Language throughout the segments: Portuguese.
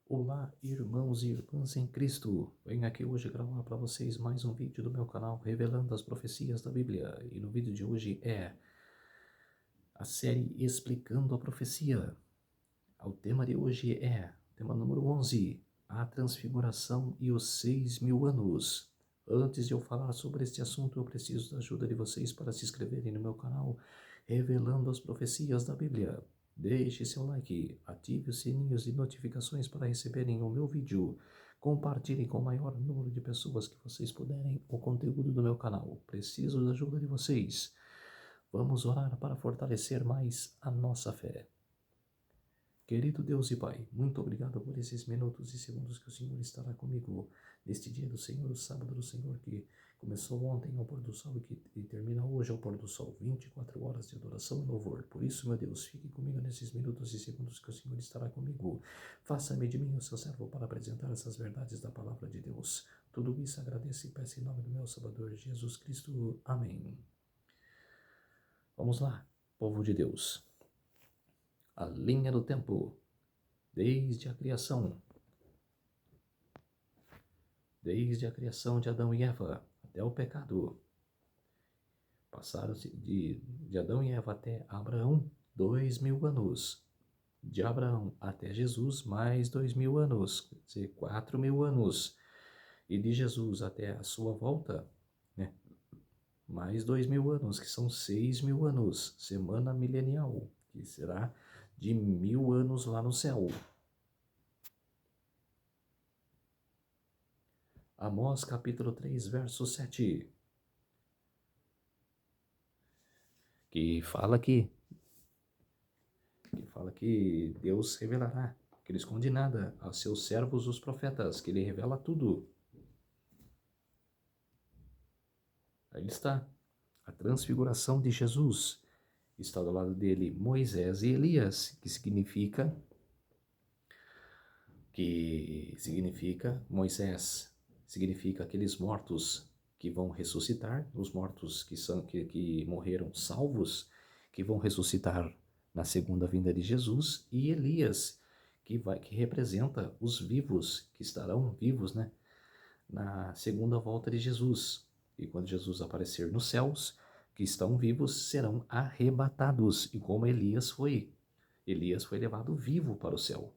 Olá, irmãos e irmãs em Cristo. Venho aqui hoje gravar para vocês mais um vídeo do meu canal revelando as profecias da Bíblia. E no vídeo de hoje é a série Explicando a Profecia. O tema de hoje é, tema número 11, a Transfiguração e os 6.000 anos. Antes de eu falar sobre este assunto, eu preciso da ajuda de vocês para se inscreverem no meu canal revelando as profecias da Bíblia. Deixe seu like, ative os sininhos de notificações para receberem o meu vídeo. Compartilhem com o maior número de pessoas que vocês puderem o conteúdo do meu canal. Preciso da ajuda de vocês. Vamos orar para fortalecer mais a nossa fé. Querido Deus e Pai, muito obrigado por esses minutos e segundos que o Senhor estará comigo neste dia do Senhor, o sábado do Senhor, que começou ontem ao pôr do sol e termina hoje ao pôr do sol, 24 horas de adoração e louvor. Por isso, meu Deus, fique comigo nesses minutos e segundos que o Senhor estará comigo. Faça-me de mim o seu servo para apresentar essas verdades da palavra de Deus. Tudo isso agradeço e peço em nome do meu Salvador Jesus Cristo. Amém. Vamos lá, povo de Deus. A linha do tempo, desde a criação de Adão e Eva até o pecado. Passaram-se de Adão e Eva até Abraão 2.000 anos. De Abraão até Jesus mais 2.000 anos, quer dizer, 4.000 anos. E de Jesus até a sua volta, né, mais 2.000 anos, que são 6.000 anos. Semana milenial, que será de 1.000 anos lá no céu. Amós capítulo 3, verso 7. Que fala que Deus revelará, que ele esconde nada a seus servos os profetas, que ele revela tudo. Aí está, a transfiguração de Jesus. Está do lado dele Moisés e Elias, que significa Moisés, significa aqueles mortos que vão ressuscitar, os mortos que morreram salvos, que vão ressuscitar na segunda vinda de Jesus, e Elias, que representa os vivos, que estarão vivos, né, na segunda volta de Jesus. E quando Jesus aparecer nos céus, que estão vivos serão arrebatados, e como Elias foi levado vivo para o céu.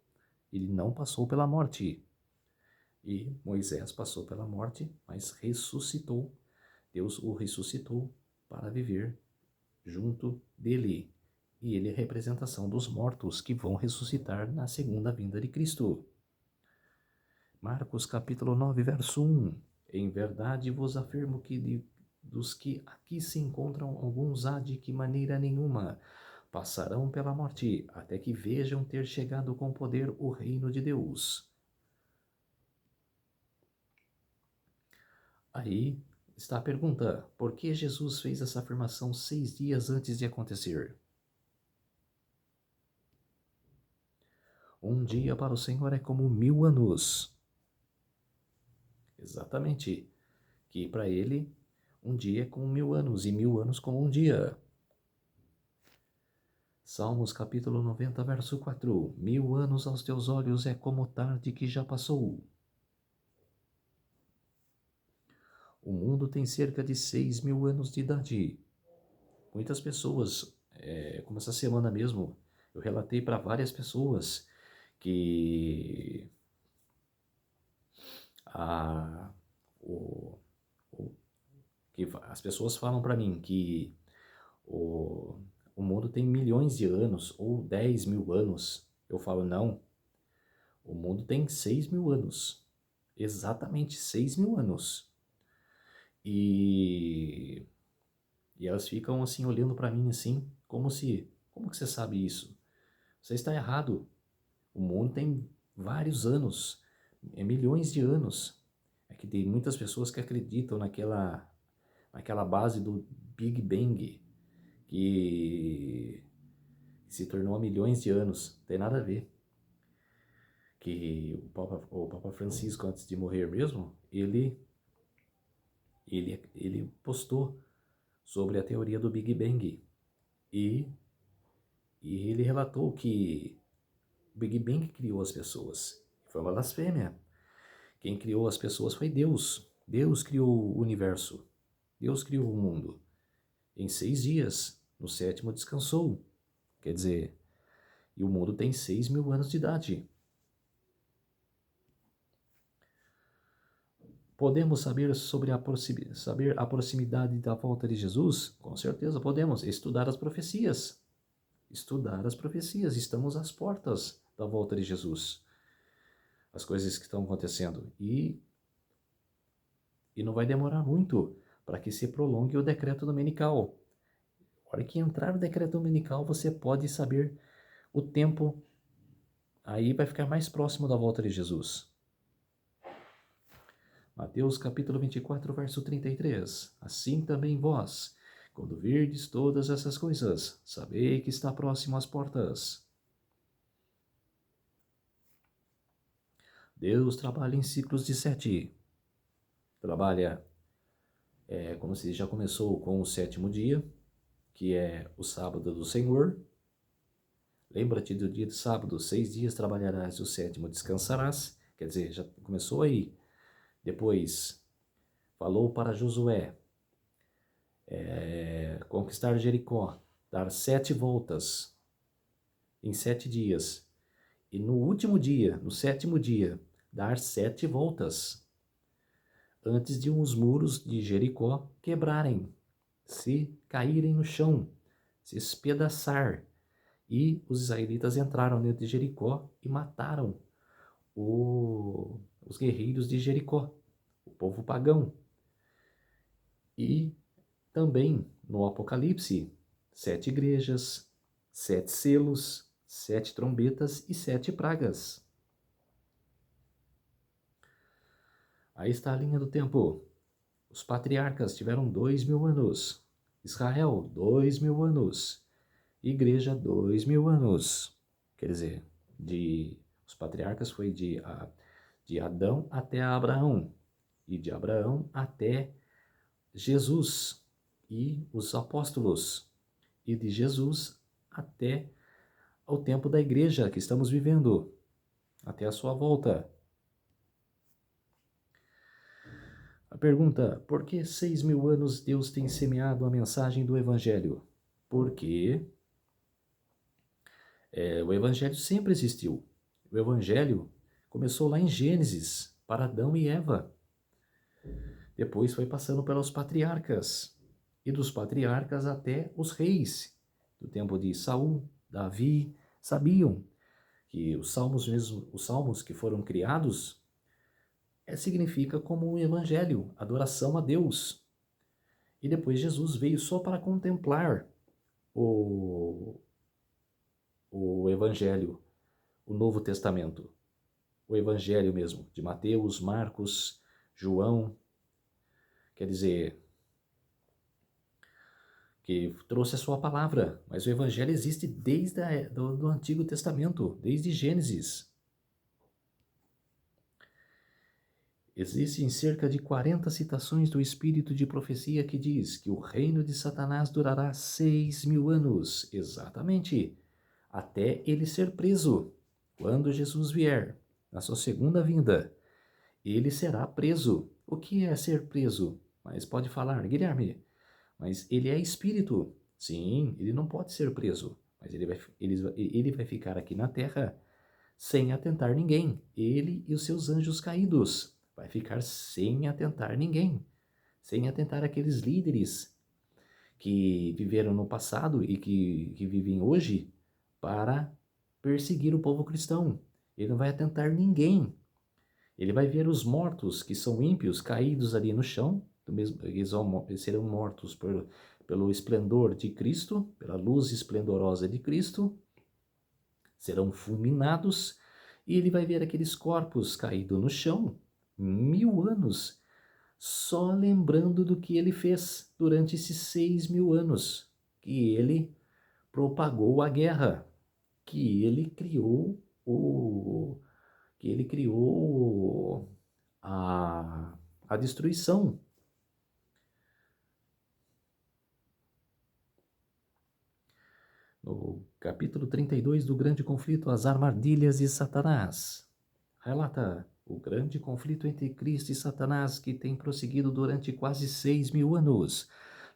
Ele não passou pela morte. E Moisés passou pela morte, mas ressuscitou. Deus o ressuscitou para viver junto dele. E ele é a representação dos mortos que vão ressuscitar na segunda vinda de Cristo. Marcos capítulo 9, verso 1. Em verdade vos afirmo que dos que aqui se encontram, alguns há de que maneira nenhuma passarão pela morte, até que vejam ter chegado com poder o reino de Deus. Aí está a pergunta: por que Jesus fez essa afirmação 6 dias antes de acontecer? Um dia para o Senhor é como 1.000 anos. Exatamente. Que para ele, um dia é como 1.000 anos, e 1.000 anos como um dia. Salmos capítulo 90, verso 4. 1.000 anos aos teus olhos é como tarde que já passou. O mundo tem cerca de 6.000 anos de idade. Muitas pessoas, como essa semana mesmo, eu relatei para várias pessoas que o, que as pessoas falam para mim que o mundo tem milhões de anos ou 10.000 anos. Eu falo, não, o mundo tem 6.000 anos, exatamente 6.000 anos. E elas ficam assim olhando para mim assim, como que você sabe isso? Você está errado. O mundo tem vários anos, milhões de anos. É que tem muitas pessoas que acreditam naquela base do Big Bang, que se tornou há milhões de anos. Não tem nada a ver. Que o Papa Francisco, antes de morrer mesmo, ele postou sobre a teoria do Big Bang. E ele relatou que o Big Bang criou as pessoas. Foi uma blasfêmia. Quem criou as pessoas foi Deus. Deus criou o universo. Deus criou o mundo. Em 6 dias, no 7º descansou. Quer dizer, e o mundo tem 6.000 anos de idade. Podemos saber a proximidade da volta de Jesus? Com certeza podemos. Estudar as profecias. Estudar as profecias. Estamos às portas da volta de Jesus. As coisas que estão acontecendo. E não vai demorar muito para que se prolongue o decreto dominical. Na hora que entrar o decreto dominical, você pode saber o tempo. Aí vai ficar mais próximo da volta de Jesus. Mateus capítulo 24, verso 33. Assim também vós, quando virdes todas essas coisas, sabei que está próximo às portas. Deus trabalha em ciclos de 7. Trabalha, como se já começou com o 7º dia, que é o sábado do Senhor. Lembra-te do dia de sábado, 6 dias trabalharás e o 7º descansarás. Quer dizer, já começou aí. Depois, falou para Josué conquistar Jericó, dar 7 voltas em 7 dias. E no último dia, no 7º dia, dar 7 voltas antes de uns muros de Jericó quebrarem, se caírem no chão, se espedaçar. E os israelitas entraram dentro de Jericó e mataram os guerreiros de Jericó, o povo pagão. E também no Apocalipse, 7 igrejas, 7 selos, 7 trombetas e 7 pragas. Aí está a linha do tempo. Os patriarcas tiveram 2.000 anos. Israel, 2.000 anos. Igreja, 2.000 anos. Quer dizer, os patriarcas foi de Adão até Abraão. E de Abraão até Jesus e os apóstolos. E de Jesus até o tempo da igreja que estamos vivendo. Até a sua volta. A pergunta: por que 6.000 anos Deus tem semeado a mensagem do Evangelho? Porque o Evangelho sempre existiu. O Evangelho começou lá em Gênesis, para Adão e Eva. Depois foi passando pelos patriarcas. E dos patriarcas até os reis. Do tempo de Saul, Davi, sabiam que os salmos que foram criados significa como um evangelho, adoração a Deus. E depois Jesus veio só para contemplar o evangelho, o Novo Testamento, o evangelho mesmo, de Mateus, Marcos, João, quer dizer, que trouxe a sua palavra, mas o evangelho existe desde do Antigo Testamento, desde Gênesis. Existem cerca de 40 citações do Espírito de Profecia que diz que o reino de Satanás durará 6.000 anos, exatamente, até ele ser preso. Quando Jesus vier, na sua segunda vinda, ele será preso. O que é ser preso? Mas pode falar, Guilherme, mas ele é espírito. Sim, ele não pode ser preso, mas ele vai ficar aqui na terra sem atentar ninguém. Ele e os seus anjos caídos. Vai ficar sem atentar ninguém, sem atentar aqueles líderes que viveram no passado e que vivem hoje para perseguir o povo cristão. Ele não vai atentar ninguém. Ele vai ver os mortos, que são ímpios, caídos ali no chão. Eles serão mortos pelo esplendor de Cristo, pela luz esplendorosa de Cristo. Serão fulminados e ele vai ver aqueles corpos caídos no chão, 1.000 anos, só lembrando do que ele fez durante esses 6.000 anos, que ele propagou a guerra, que ele criou a destruição. No capítulo 32 do Grande Conflito, as armadilhas de Satanás. relata o grande conflito entre Cristo e Satanás que tem prosseguido durante quase 6.000 anos.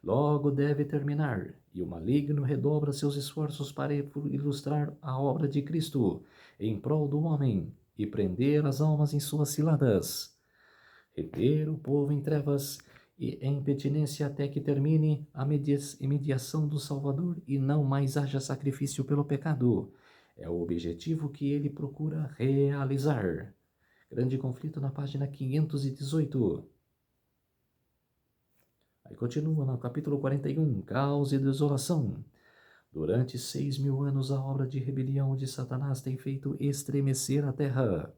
Logo deve terminar, e o maligno redobra seus esforços para ilustrar a obra de Cristo em prol do homem e prender as almas em suas ciladas, reter o povo em trevas e em penitência até que termine a mediação do Salvador e não mais haja sacrifício pelo pecado. É o objetivo que ele procura realizar. Grande conflito na página 518. Aí continua no capítulo 41, caos e desolação. Durante 6.000 anos a obra de rebelião de Satanás tem feito estremecer a terra.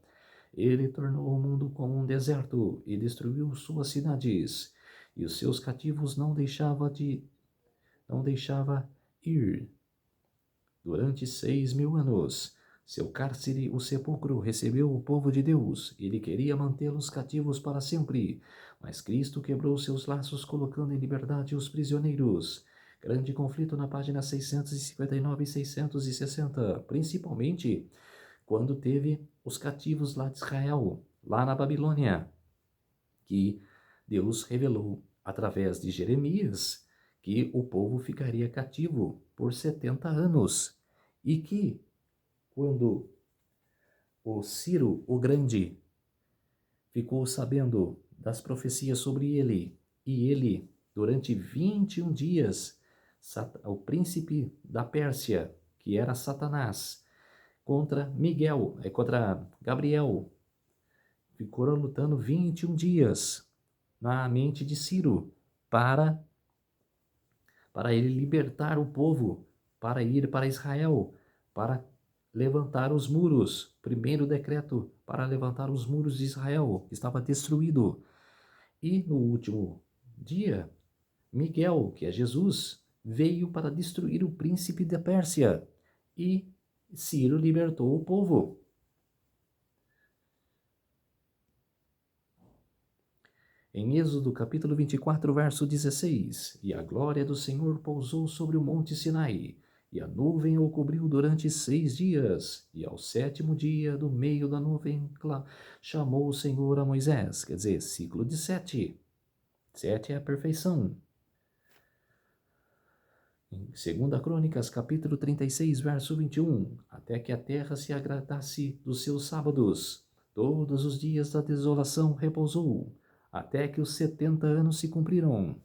Ele tornou o mundo como um deserto e destruiu suas cidades, e os seus cativos não deixava ir. Durante 6.000 anos, seu cárcere, o sepulcro, recebeu o povo de Deus. Ele queria mantê-los cativos para sempre, mas Cristo quebrou seus laços, colocando em liberdade os prisioneiros. Grande conflito na página 659 e 660, principalmente quando teve os cativos lá de Israel, lá na Babilônia, que Deus revelou através de Jeremias que o povo ficaria cativo por 70 anos e que, quando o Ciro o Grande ficou sabendo das profecias sobre ele, e ele, durante 21 dias, o príncipe da Pérsia, que era Satanás, contra Gabriel, ficou lutando 21 dias na mente de Ciro para ele libertar o povo, para ir para Israel, para levantar os muros. Primeiro decreto para levantar os muros de Israel, que estava destruído. E no último dia, Miguel, que é Jesus, veio para destruir o príncipe da Pérsia. E Ciro libertou o povo. Em Êxodo capítulo 24, verso 16, e a glória do Senhor pousou sobre o monte Sinai, e a nuvem o cobriu durante 6 dias, e ao 7º dia, do meio da nuvem, chamou o Senhor a Moisés, quer dizer, ciclo de 7. 7 é a perfeição. Em 2 Crônicas, capítulo 36, verso 21, até que a terra se agradasse dos seus sábados, todos os dias da desolação repousou, até que os 70 anos se cumpriram.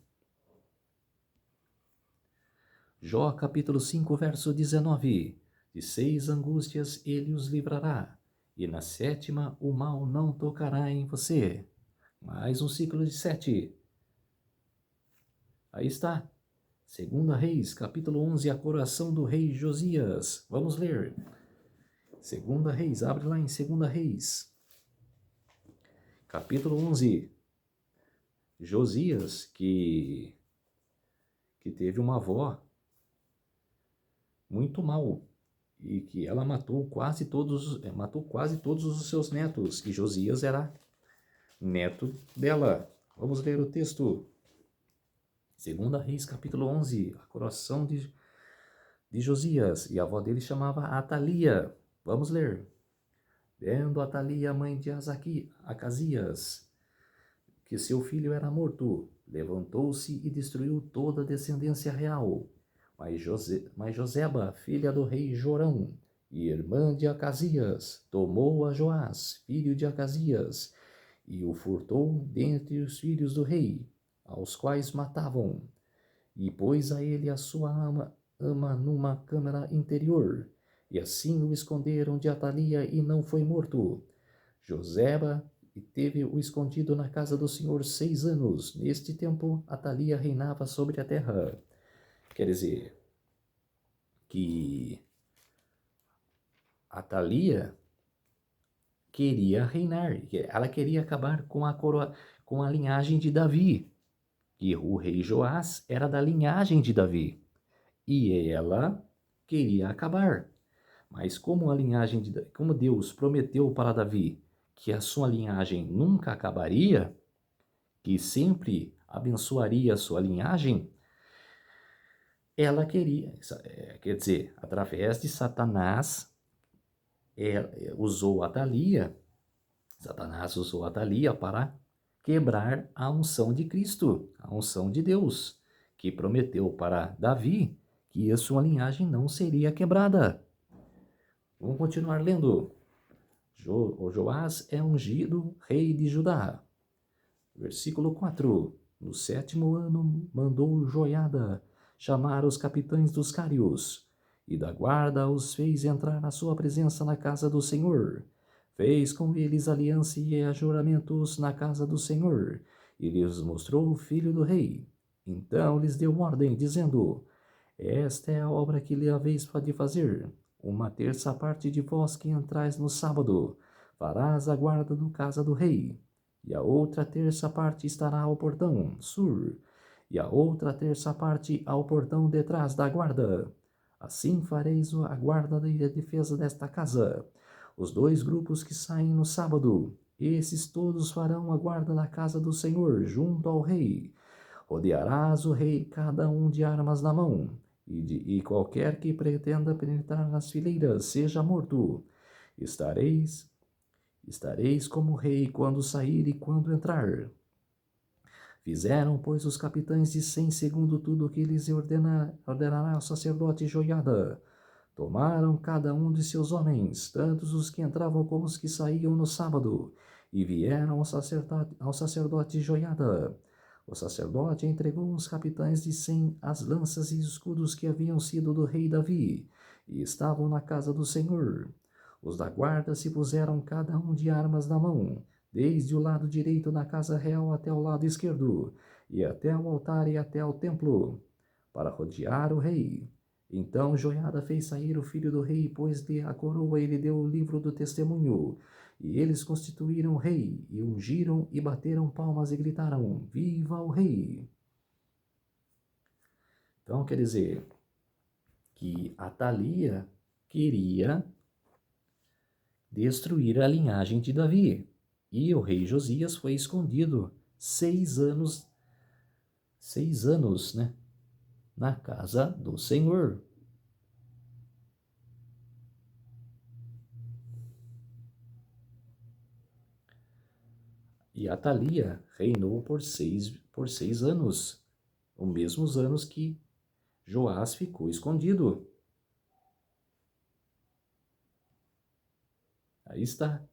Jó capítulo 5, verso 19, de 6 angústias ele os livrará, e na 7ª o mal não tocará em você. Mais um ciclo de 7. Aí está. 2 Reis, capítulo 11, a coroação do rei Josias. Vamos ler. 2 Reis, abre lá em 2 Reis. Capítulo 11. Josias, que teve uma avó muito mal e que ela matou quase todos os seus netos, e Josias era neto dela. Vamos ler o texto. 2 Reis, capítulo 11, a coroação de Josias, e a avó dele chamava Atalia. Vamos ler. Vendo Atalia, mãe de Acasias, que seu filho era morto, levantou-se e destruiu toda a descendência real. Mas Joseba, filha do rei Jorão, e irmã de Acasias, tomou a Joás, filho de Acasias, e o furtou dentre os filhos do rei, aos quais matavam, e pôs a ele a sua ama numa câmara interior, e assim o esconderam de Atalia e não foi morto. Joseba teve-o escondido na casa do Senhor 6 anos. Neste tempo, Atalia reinava sobre a terra. Quer dizer, que Atalia queria reinar, ela queria acabar com a coroa, com a linhagem de Davi, e o rei Joás era da linhagem de Davi, e ela queria acabar. Mas como como Deus prometeu para Davi que a sua linhagem nunca acabaria, que sempre abençoaria a sua linhagem, ela queria, quer dizer, através de Satanás, usou Atalia Satanás usou Atalia para quebrar a unção de Cristo, a unção de Deus, que prometeu para Davi que a sua linhagem não seria quebrada. Vamos continuar lendo. Joás é ungido rei de Judá. Versículo 4. No 7º ano mandou Joiada chamar os capitães dos cários, e da guarda os fez entrar na sua presença na casa do Senhor. Fez com eles aliança e juramentos na casa do Senhor, e lhes mostrou o filho do rei. Então lhes deu ordem, dizendo: Esta é a obra que lhe haveis de fazer. Uma terça parte de vós que entrais no sábado, farás a guarda da casa do rei. E a outra terça parte estará ao portão sul, e a outra terça parte ao portão detrás da guarda. Assim fareis a guarda e a defesa desta casa. Os 2 grupos que saem no sábado, esses todos farão a guarda da casa do Senhor, junto ao rei. Rodearás o rei, cada um de armas na mão, e qualquer que pretenda penetrar nas fileiras seja morto. Estareis como rei quando sair e quando entrar. Fizeram, pois, os capitães de 100 segundo tudo o que lhes ordenará o sacerdote Joiada. Tomaram cada um de seus homens, tanto os que entravam como os que saíam no sábado, e vieram ao sacerdote Joiada. O sacerdote entregou aos capitães de 100 as lanças e escudos que haviam sido do rei Davi, e estavam na casa do Senhor. Os da guarda se puseram cada um de armas na mão, desde o lado direito da casa real até o lado esquerdo, e até o altar e até o templo, para rodear o rei. Então Joiada fez sair o filho do rei, pôs-lhe a coroa e lhe deu o livro do testemunho. E eles constituíram o rei, e ungiram e bateram palmas e gritaram: Viva o rei! Então quer dizer que Atalia queria destruir a linhagem de Davi. E o rei Josias foi escondido 6 anos, né, na casa do Senhor. E Atalia reinou por seis anos, os mesmos anos que Joás ficou escondido. Aí está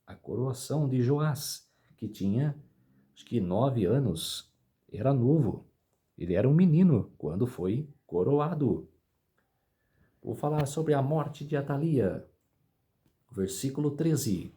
a coroação de Joás, que tinha, acho que 9 anos, era novo. Ele era um menino quando foi coroado. Vou falar sobre a morte de Atalia. Versículo 13.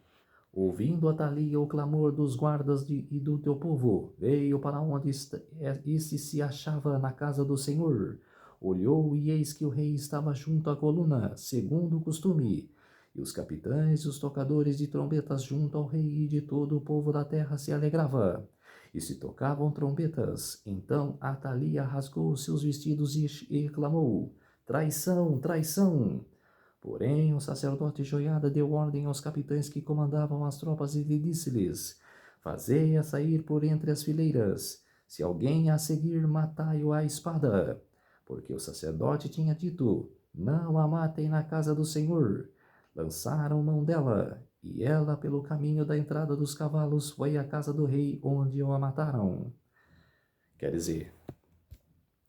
Ouvindo Atalia o clamor dos guardas e do teu povo, veio para onde este se achava na casa do Senhor. Olhou e eis que o rei estava junto à coluna, segundo o costume. E os capitães e os tocadores de trombetas junto ao rei, e de todo o povo da terra se alegrava. E se tocavam trombetas. Então Atalia rasgou seus vestidos e clamou: Traição, traição! Porém, o sacerdote Joiada deu ordem aos capitães que comandavam as tropas e disse-lhes: Fazei-a sair por entre as fileiras. Se alguém a seguir, matai-o à espada. Porque o sacerdote tinha dito: Não a matem na casa do Senhor. Lançaram mão dela, e ela, pelo caminho da entrada dos cavalos, foi à casa do rei, onde a mataram. Quer dizer,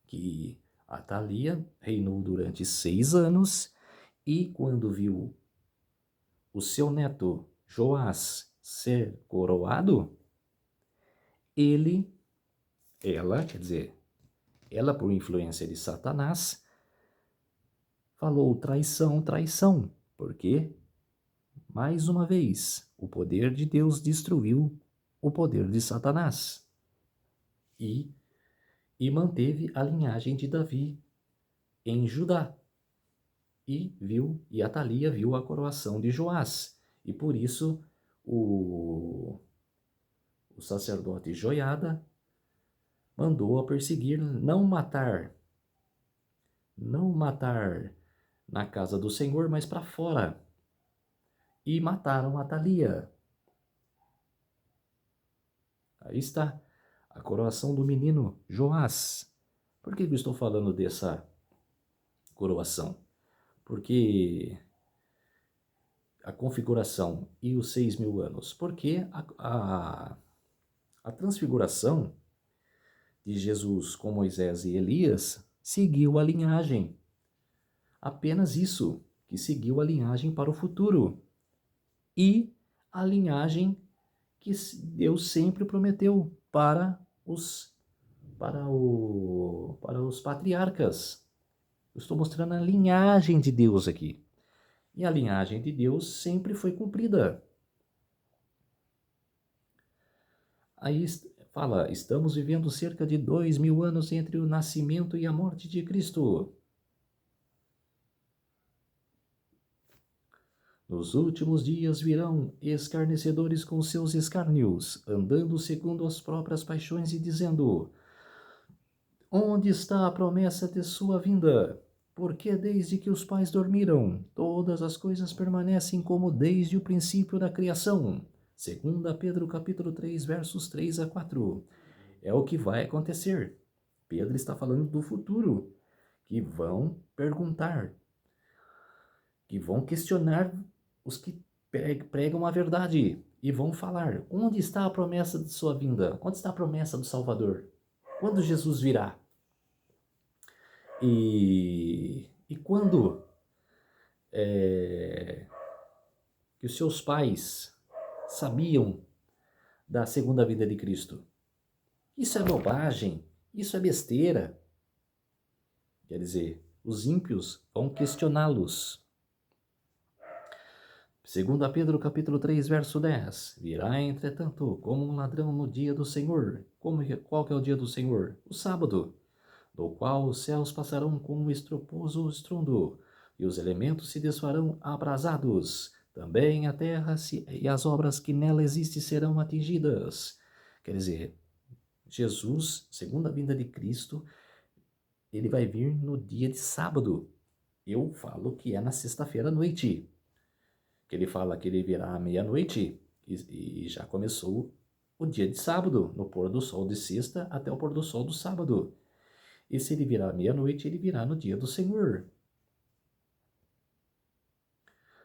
que Atalia reinou durante 6 anos, e quando viu o seu neto Joás ser coroado, ela por influência de Satanás, falou traição, traição, porque, mais uma vez, o poder de Deus destruiu o poder de Satanás e manteve a linhagem de Davi em Judá. E Atalia viu a coroação de Joás, e por isso o sacerdote Joiada mandou a perseguir, não matar na casa do Senhor, mas para fora. E mataram Atalia. Aí está a coroação do menino Joás. Por que eu estou falando dessa coroação? Porque a configuração e os 6.000 anos? Porque a transfiguração de Jesus com Moisés e Elias seguiu a linhagem. Apenas isso, que seguiu a linhagem para o futuro. E a linhagem que Deus sempre prometeu para os patriarcas. Eu estou mostrando a linhagem de Deus aqui. E a linhagem de Deus sempre foi cumprida. Aí fala, estamos vivendo cerca de 2.000 anos entre o nascimento e a morte de Cristo. Nos últimos dias virão escarnecedores com seus escárnios, andando segundo as próprias paixões e dizendo: onde está a promessa de sua vinda? Porque desde que os pais dormiram, todas as coisas permanecem como desde o princípio da criação. 2 Pedro capítulo 3, versos 3 a 4. É o que vai acontecer. Pedro está falando do futuro, que vão perguntar, que vão questionar os que pregam a verdade e vão falar: onde está a promessa de sua vinda? Onde está a promessa do Salvador? Quando Jesus virá? E quando que os seus pais sabiam da segunda vinda de Cristo? Isso é bobagem, isso é besteira. Quer dizer, os ímpios vão questioná-los. 2 Pedro capítulo 3, verso 10. Virá, entretanto, como um ladrão no dia do Senhor. Qual que é o dia do Senhor? O sábado, do qual os céus passarão com um estroposo estrondo, e os elementos se desfarão abrasados. Também a terra e as obras que nela existem serão atingidas. Quer dizer, Jesus, segunda vinda de Cristo, ele vai vir no dia de sábado. Eu falo que é na sexta-feira à noite. Que ele fala que ele virá à meia-noite e já começou o dia de sábado, no pôr do sol de sexta até o pôr do sol do sábado. E se ele virá à meia-noite, ele virá no dia do Senhor.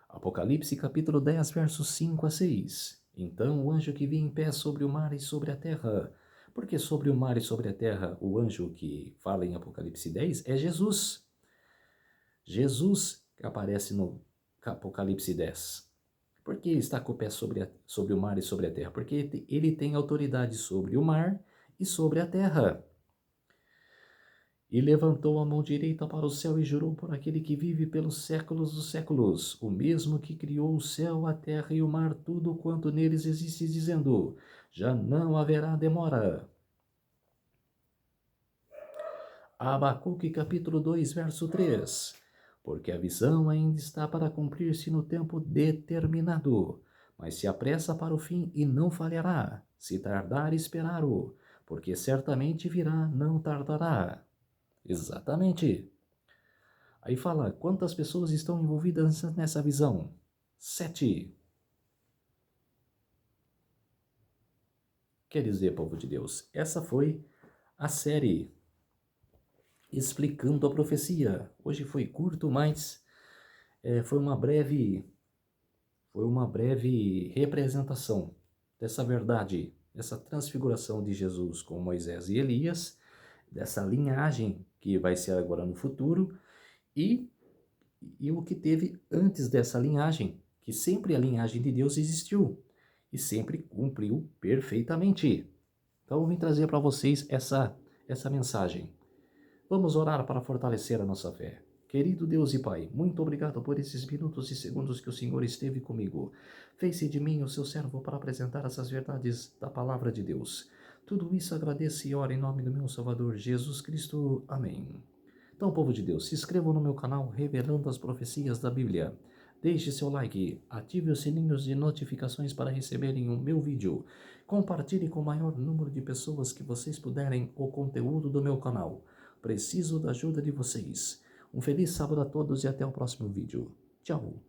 Apocalipse capítulo 10, versos 5 a 6. Então o anjo que vinha em pé sobre o mar e sobre a terra. Porque sobre o mar e sobre a terra, o anjo que fala em Apocalipse 10 é Jesus. Jesus que aparece no Apocalipse 10. Por que ele está com o pé sobre o mar e sobre a terra? Porque ele tem autoridade sobre o mar e sobre a terra. E levantou a mão direita para o céu e jurou por aquele que vive pelos séculos dos séculos, o mesmo que criou o céu, a terra e o mar, tudo quanto neles existe, dizendo: já não haverá demora. Abacuque capítulo 2, verso 3. Porque a visão ainda está para cumprir-se no tempo determinado, mas se apressa para o fim e não falhará. Se tardar, esperar-o, porque certamente virá, não tardará. Exatamente. Aí fala, quantas pessoas estão envolvidas nessa visão? 7. Quer dizer, povo de Deus, essa foi a série explicando a profecia. Hoje foi curto, mas foi uma breve representação dessa verdade, dessa transfiguração de Jesus com Moisés e Elias, dessa linhagem que vai ser agora no futuro, e o que teve antes dessa linhagem, que sempre a linhagem de Deus existiu e sempre cumpriu perfeitamente. Então eu vim trazer para vocês essa mensagem. Vamos orar para fortalecer a nossa fé. Querido Deus e Pai, muito obrigado por esses minutos e segundos que o Senhor esteve comigo. Fez-se de mim o seu servo para apresentar essas verdades da palavra de Deus. Tudo isso agradeço e oro em nome do meu Salvador Jesus Cristo. Amém. Então, povo de Deus, se inscrevam no meu canal Revelando as Profecias da Bíblia. Deixe seu like, ative os sininhos de notificações para receberem o meu vídeo. Compartilhe com o maior número de pessoas que vocês puderem o conteúdo do meu canal. Preciso da ajuda de vocês. Um feliz sábado a todos e até o próximo vídeo. Tchau!